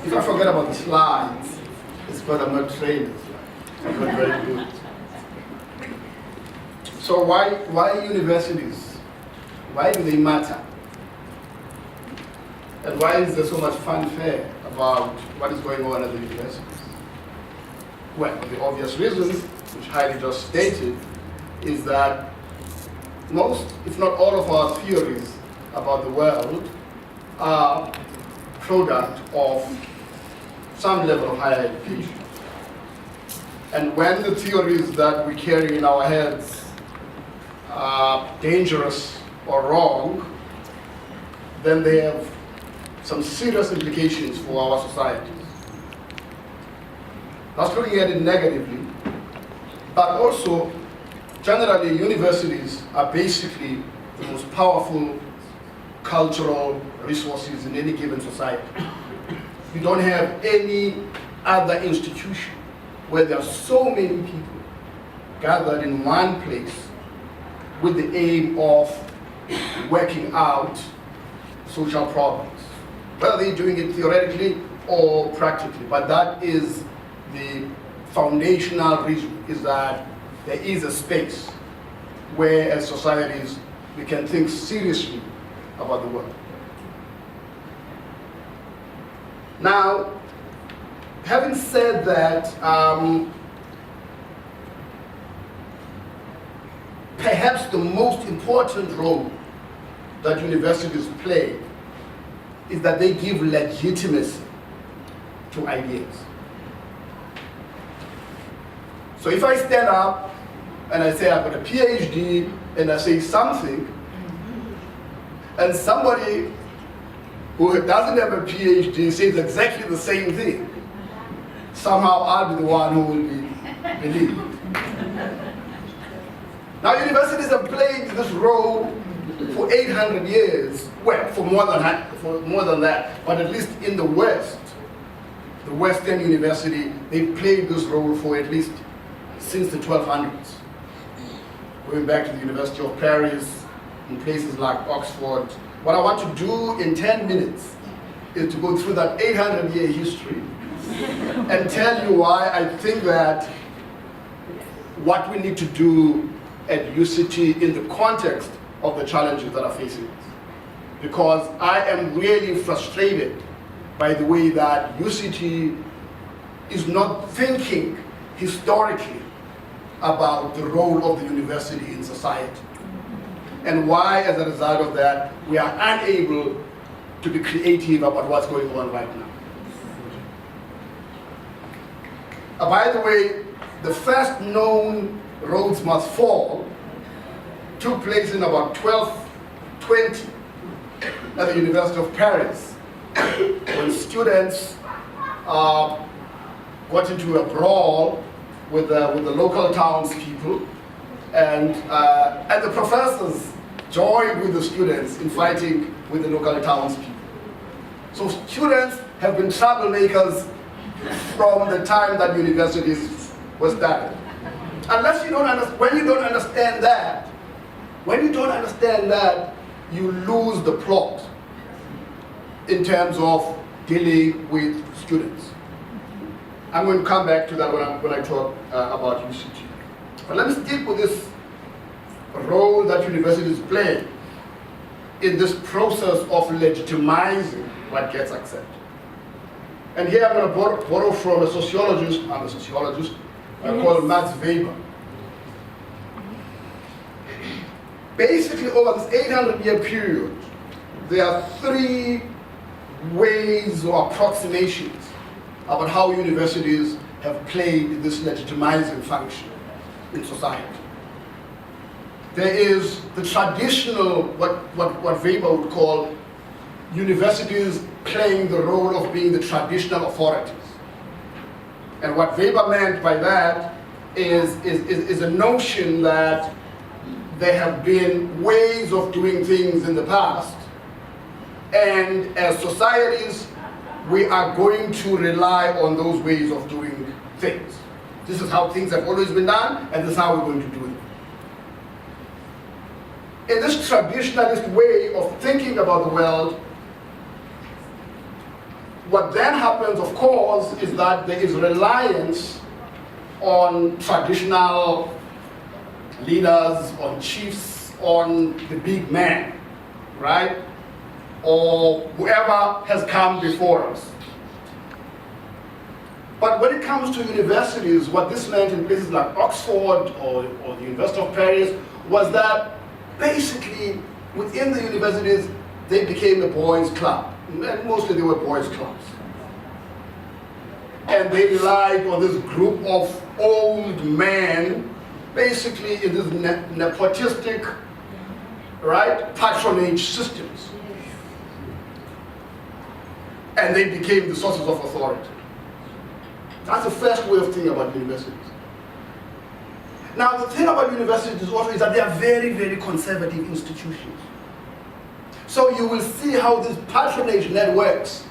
If I forget about the slides, it's because I'm not trained. I'm not very good. So why universities? Why do they matter? And why is there so much fanfare about what is going on at the universities? Well, the obvious reason, which Heidi just stated, is that most, if not all of our theories about the world are product of some level of higher education. And when the theories that we carry in our heads are dangerous or wrong, then they have some serious implications for our societies. That's looking at it negatively, but also generally universities are basically the most powerful cultural resources in any given society. You don't have any other institution where there are so many people gathered in one place with the aim of working out social problems, whether they're doing it theoretically or practically. But that is the foundational reason, is that there is a space where as societies we can think seriously about the world. Now, having said that, perhaps the most important role that universities play is that they give legitimacy to ideas. So if I stand up and I say I've got a PhD and I say something, and somebody who doesn't have a PhD says exactly the same thing, somehow I'll be the one who will be believed. Now universities have played this role for 800 years, well, for more than that, but at least in the West, the Western university, they've played this role for at least since the 1200s. Going back to the University of Paris, in places like Oxford. What I want to do in 10 minutes is to go through that 800-year history and tell you why I think that what we need to do at UCT in the context of the challenges that are facing us. Because I am really frustrated by the way that UCT is not thinking historically about the role of the university in society. And why, as a result of that, we are unable to be creative about what's going on right now. By the way, the first known Rhodes Must Fall took place in about 1220 at the University of Paris, when students got into a brawl with the local townspeople, and the professors joined with the students in fighting with the local townspeople. So students have been troublemakers from the time that universities were started. Unless you don't understand, when you don't understand that, you lose the plot in terms of dealing with students. I'm going to come back to that when I talk about UCT. But let me stick with this role that universities play in this process of legitimizing what gets accepted. And here I'm going to borrow from a sociologist, I'm a sociologist, called Max Weber. Basically, over this 800-year period, there are three ways or approximations about how universities have played this legitimizing function in society. There is the traditional, what Weber would call universities playing the role of being the traditional authorities. And what Weber meant by that is a notion that there have been ways of doing things in the past, and as societies, we are going to rely on those ways of doing things. This is how things have always been done, and this is how we're going to do it. In this traditionalist way of thinking think about the world, what then happens, of course, is that there is reliance on traditional leaders, on chiefs, on the big man, right? Or whoever has come before us. But when it comes to universities, what this meant in places like Oxford or the University of Paris was that basically within the universities, they became a boys' club. And mostly they were boys' clubs. And they relied on this group of old men, basically in this nepotistic, right, patronage systems. And they became the sources of authority. That's the first way of thinking about universities. Now, the thing about universities also is that they are very, very conservative institutions. So you will see how these patronage networks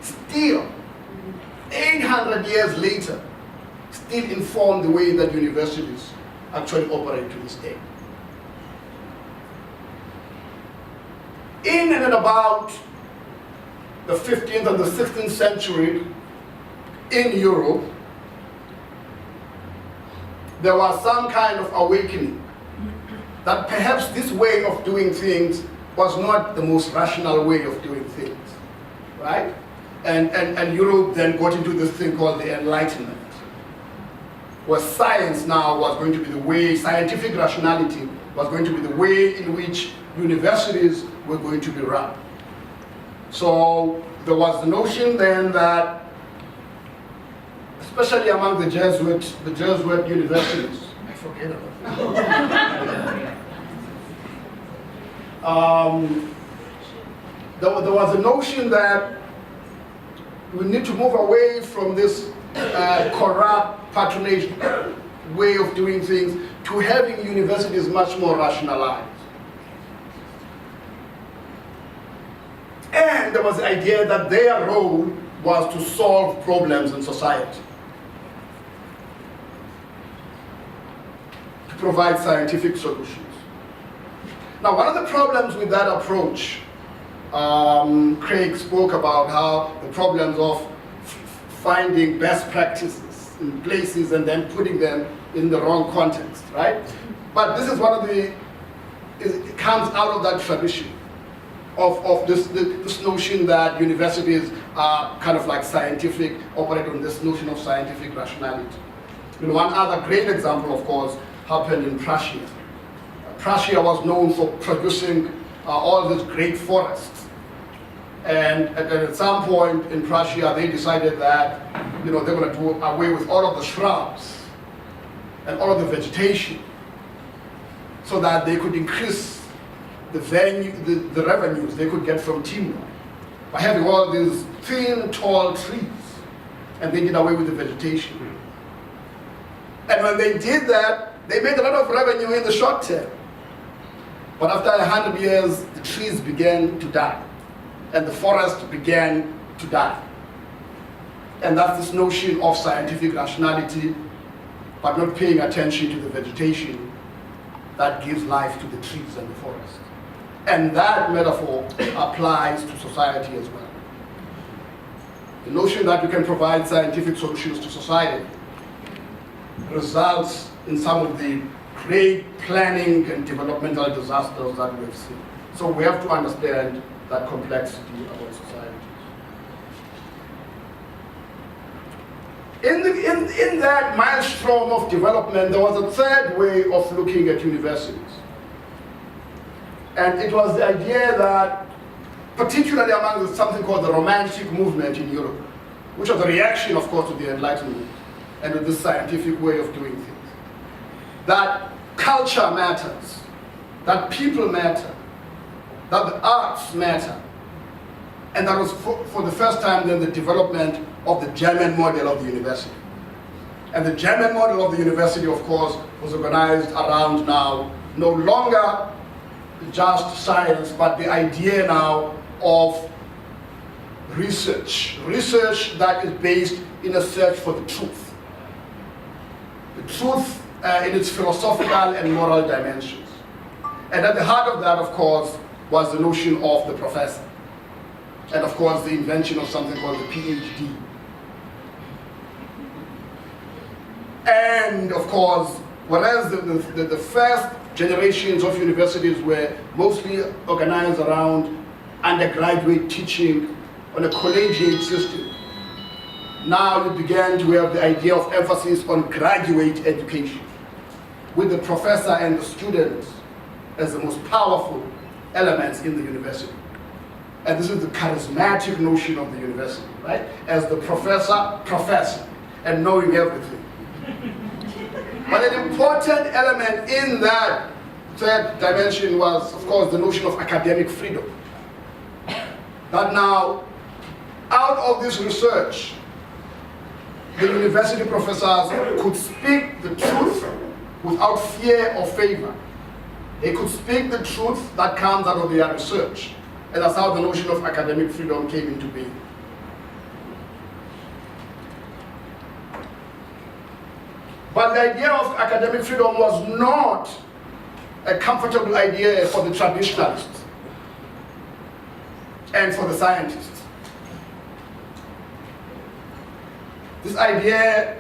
still, 800 years later, still inform the way that universities actually operate to this day. In and about the 15th and the 16th century, in Europe, there was some kind of awakening that perhaps this way of doing things was not the most rational way of doing things, right? And Europe then got into this thing called the Enlightenment, where science now was going to be the way, scientific rationality was going to be the way in which universities were going to be run. So there was the notion then that, especially among the Jesuit universities, I forget about that. There was a notion that we need to move away from this corrupt patronage way of doing things to having universities much more rationalized. And there was the idea that their role was to solve problems in society, to provide scientific solutions. Now, one of the problems with that approach, Craig spoke about how the problems of finding best practices in places and then putting them in the wrong context, right? But this is one of the, it comes out of that tradition of this notion that universities are kind of like scientific, operate on this notion of scientific rationality. And one other great example, of course, happened in Prussia. Prussia was known for producing all these great forests. And at some point in Prussia, they decided that they're going to do away with all of the shrubs and all of the vegetation so that they could increase the revenues they could get from timber by having all these thin, tall trees. And they did away with the vegetation. And when they did that, they made a lot of revenue in the short term. But after 100 years, the trees began to die, and the forest began to die. And that's this notion of scientific rationality, but not paying attention to the vegetation that gives life to the trees and the forest. And that metaphor applies to society as well. The notion that you can provide scientific solutions to society results in some of the great planning and developmental disasters that we've seen. So we have to understand that complexity about society. In that maelstrom of development, there was a third way of looking at universities. And it was the idea that, particularly among something called the Romantic movement in Europe, which was a reaction, of course, to the Enlightenment and to this scientific way of doing things, that culture matters, that people matter, that the arts matter. And that was for the first time then the development of the German model of the university. And the German model of the university, of course, was organized around now no longer just science, but the idea now of research that is based in a search for the truth. The truth in its philosophical and moral dimensions. And at the heart of that, of course, was the notion of the professor. And of course, the invention of something called the PhD. And of course, whereas the first generations of universities were mostly organized around undergraduate teaching on a collegiate system, now you began to have the idea of emphasis on graduate education, with the professor and the students as the most powerful elements in the university. And this is the charismatic notion of the university, right? As the professor, and knowing everything. But an important element in that third dimension was, of course, the notion of academic freedom. That now, out of this research, the university professors could speak the truth without fear or favor. They could speak the truth that comes out of their research. And that's how the notion of academic freedom came into being. But the idea of academic freedom was not a comfortable idea for the traditionalists and for the scientists. This idea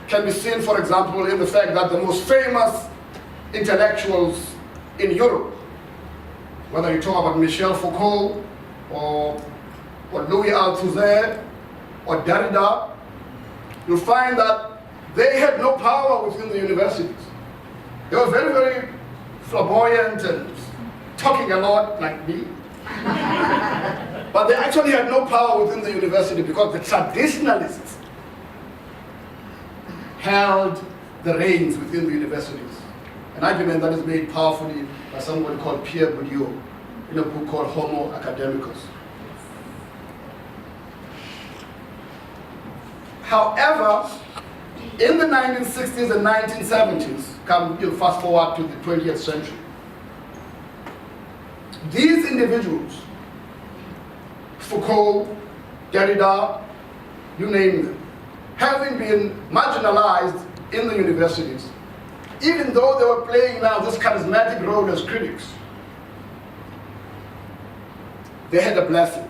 can be seen, for example, in the fact that the most famous intellectuals in Europe, whether you talk about Michel Foucault or Louis Althusser or Derrida, you'll find that they had no power within the universities. They were very, very flamboyant and talking a lot like me. But they actually had no power within the university because the traditionalists held the reins within the universities. An argument that is made powerfully by someone called Pierre Bourdieu in a book called Homo Academicus. However, in the 1960s and 1970s, fast forward to the 20th century, these individuals, Foucault, Derrida, you name them, having been marginalized in the universities, even though they were playing now this charismatic role as critics, they had a blessing.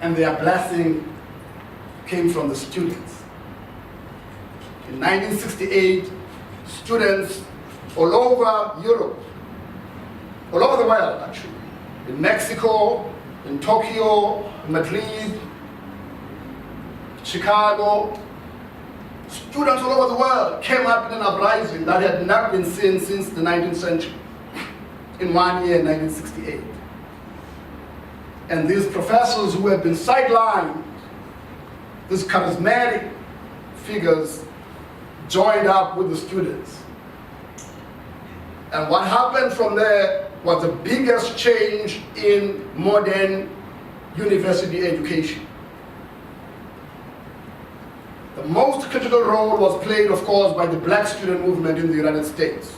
And their blessing came from the students. In 1968, students all over Europe, all over the world actually, in Mexico, in Tokyo, in Madrid, Chicago, students all over the world came up in an uprising that had not been seen since the 19th century, in one year, 1968. And these professors who had been sidelined, these charismatic figures, joined up with the students. And what happened from there was the biggest change in modern university education. The most critical role was played, of course, by the black student movement in the United States.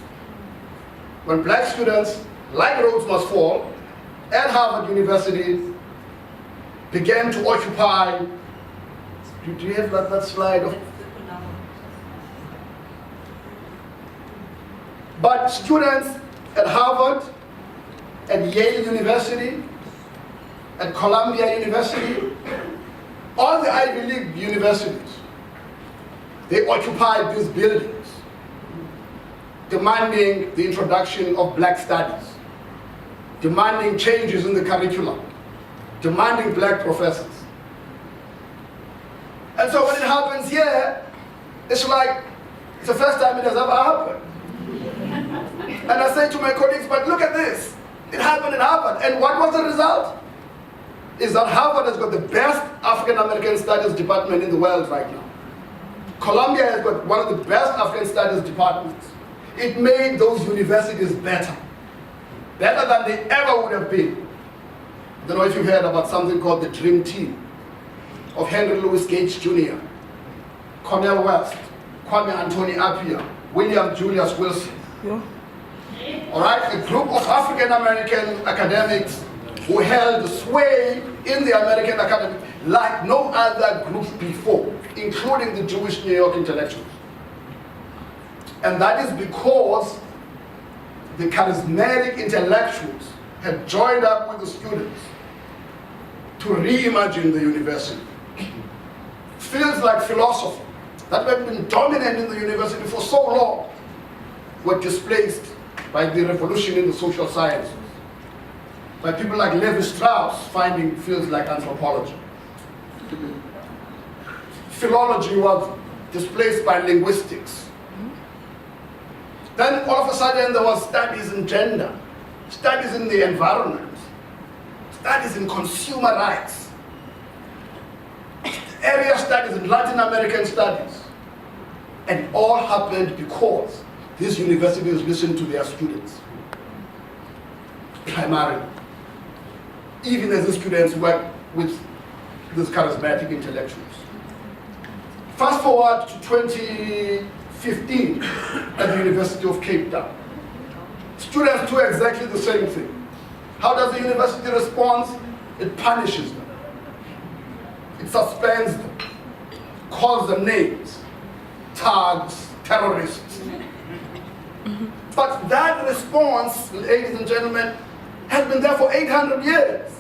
When black students, like Rhodes Must Fall, at Harvard University, began to occupy. Do you have that slide? But students at Harvard, at Yale University, at Columbia University, all the Ivy League universities, they occupied these buildings, demanding the introduction of black studies, demanding changes in the curriculum, demanding black professors. And so when it happens here, it's like, it's the first time it has ever happened. And I say to my colleagues, but look at this. It happened, And what was the result? Is that Harvard has got the best African American studies department in the world right now. Columbia has got one of the best African studies departments. It made those universities better than they ever would have been. I don't know if you heard about something called the Dream Team of Henry Louis Gates Jr., Cornel West, Kwame Anthony Appiah, William Julius Wilson. Yeah. All right, a group of African American academics who held sway in the American academy like no other group before, including the Jewish New York intellectuals. And that is because the charismatic intellectuals had joined up with the students to reimagine the university. Fields like philosophy, that had been dominant in the university for so long, were displaced by the revolution in the social sciences, by people like Levi-Strauss finding fields like anthropology. Philology was displaced by linguistics. Then all of a sudden there was studies in gender, studies in the environment, studies in consumer rights, area studies in Latin American studies. And all happened because these universities listened to their students, primarily. Even as the students work with these charismatic intellectuals. Fast forward to 2015 at the University of Cape Town. Students do exactly the same thing. How does the university respond? It punishes them. It suspends them, calls them names, thugs, terrorists. But that response, ladies and gentlemen, has been there for 800 years.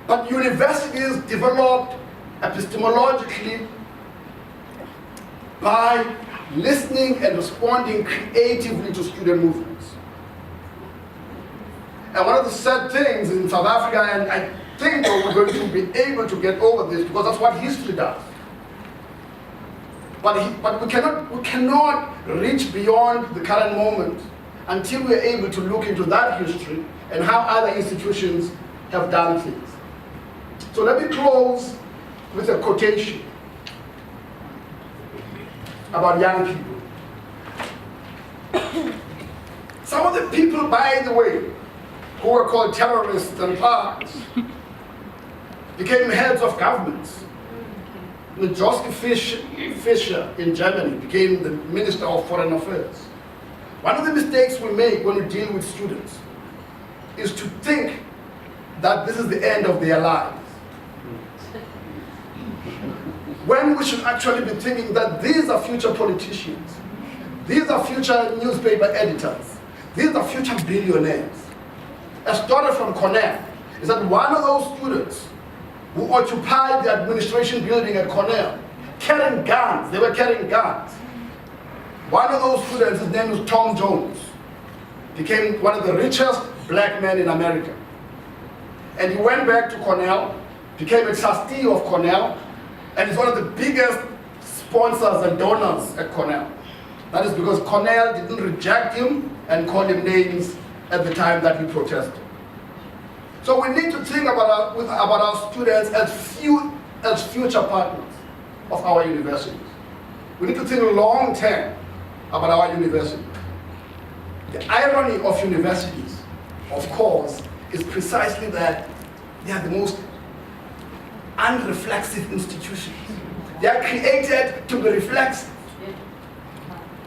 But universities developed epistemologically by listening and responding creatively to student movements. And one of the sad things in South Africa, and I think we're going to be able to get over this because that's what history does. But we cannot reach beyond the current moment until we're able to look into that history and how other institutions have done things. So let me close with a quotation about young people. Some of the people, by the way, who were called terrorists and thugs, became heads of governments. Joseph Fischer in Germany became the Minister of Foreign Affairs. One of the mistakes we make when we deal with students is to think that this is the end of their lives. When we should actually be thinking that these are future politicians, these are future newspaper editors, these are future billionaires. A story from Cornell is that one of those students who occupied the administration building at Cornell, carrying guns, they were carrying guns. One of those students, his name is Tom Jones, became one of the richest black men in America. And he went back to Cornell, became a trustee of Cornell, and is one of the biggest sponsors and donors at Cornell. That is because Cornell didn't reject him and call him names at the time that he protested. So we need to think about our students as future partners of our universities. We need to think long term about our universities. The irony of universities, of course, is precisely that they are the most unreflexive institutions. They are created to be reflexive,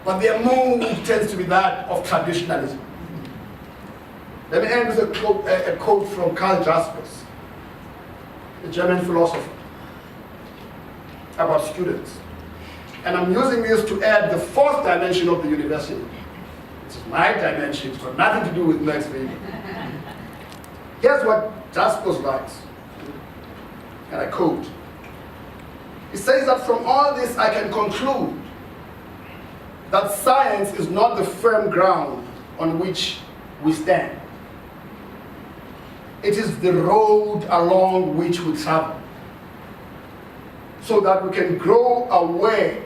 but their mode tends to be that of traditionalism. Let me end with a quote from Karl Jaspers, a German philosopher, about students. And I'm using this to add the fourth dimension of the university. It's my dimension, it's got nothing to do with Max Weber. Here's what Jaspers writes, and I quote. He says that from all this I can conclude that science is not the firm ground on which we stand. It is the road along which we travel, so that we can grow aware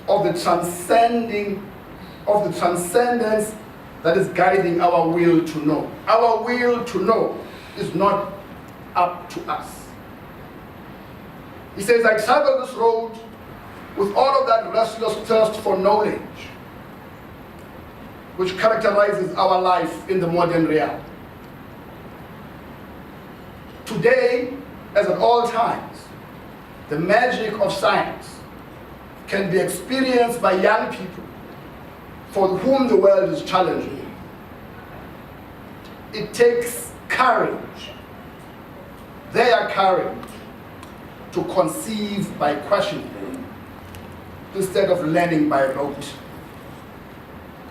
of the transcendence that is guiding our will to know. Our will to know is not up to us. He says, I travel this road with all of that restless thirst for knowledge which characterizes our life in the modern realm. Today, as at all times, the magic of science can be experienced by young people for whom the world is challenging. It takes courage, their courage, to conceive by questioning, instead of learning by rote.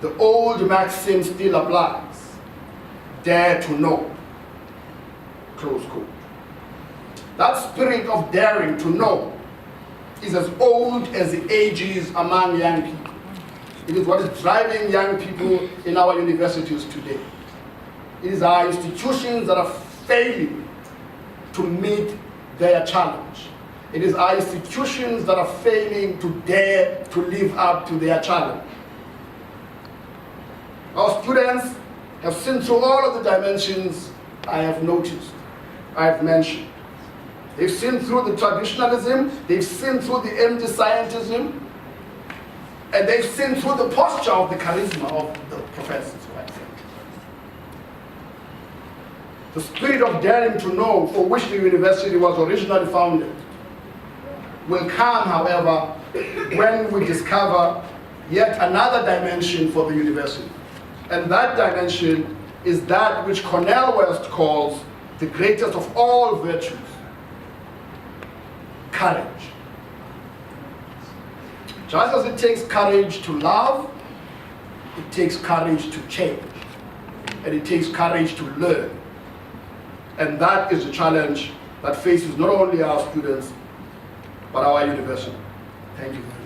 The old maxim still applies. Dare to know. Close quote. That spirit of daring to know is as old as the ages among young people. It is what is driving young people in our universities today. It is our institutions that are failing to meet their challenge. It is our institutions that are failing to dare to live up to their challenge. Our students have seen through all of the dimensions I have noticed, I have mentioned. They've seen through the traditionalism, they've seen through the empty scientism, and they've seen through the posture of the charisma of the professors, I think. The spirit of daring to know for which the university was originally founded will come, however, when we discover yet another dimension for the university. And that dimension is that which Cornel West calls the greatest of all virtues, courage. Just as it takes courage to love, it takes courage to change, and it takes courage to learn. And that is the challenge that faces not only our students, but our university. Thank you.